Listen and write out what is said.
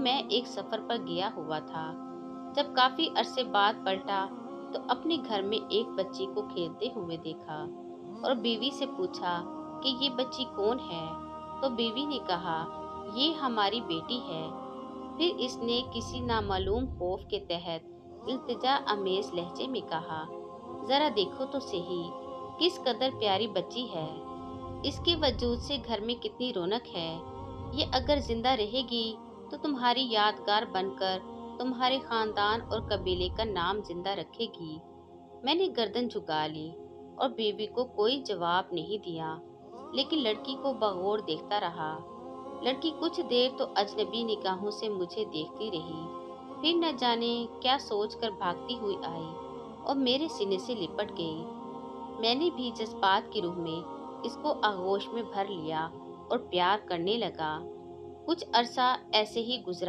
میں ایک سفر پر گیا ہوا تھا۔ جب کافی عرصے بعد پلٹا تو اپنے گھر میں ایک بچی کو کھیلتے ہوئے دیکھا اور بیوی سے پوچھا کہ یہ بچی کون ہے؟ تو بیوی نے کہا، یہ ہماری بیٹی ہے۔ پھر اس نے کسی نامعلوم خوف کے تحت التجا امیز لہجے میں کہا، ذرا دیکھو تو صحیح، کس قدر پیاری بچی ہے۔ اس کے وجود سے گھر میں کتنی رونق ہے۔ یہ اگر زندہ رہے گی تو تمہاری یادگار بن کر تمہارے خاندان اور قبیلے کا نام زندہ رکھے گی۔ میں نے گردن جھکا لی اور بیوی کو کوئی جواب نہیں دیا، لیکن لڑکی کو بغور دیکھتا رہا۔ لڑکی کچھ دیر تو اجنبی نگاہوں سے مجھے دیکھتی رہی، پھر نہ جانے کیا سوچ کر بھاگتی ہوئی آئی اور میرے سینے سے لپٹ گئی۔ میں نے بھی جذبات کی روح میں اس کو آغوش میں بھر لیا اور پیار کرنے لگا۔ کچھ عرصہ ایسے ہی گزرا۔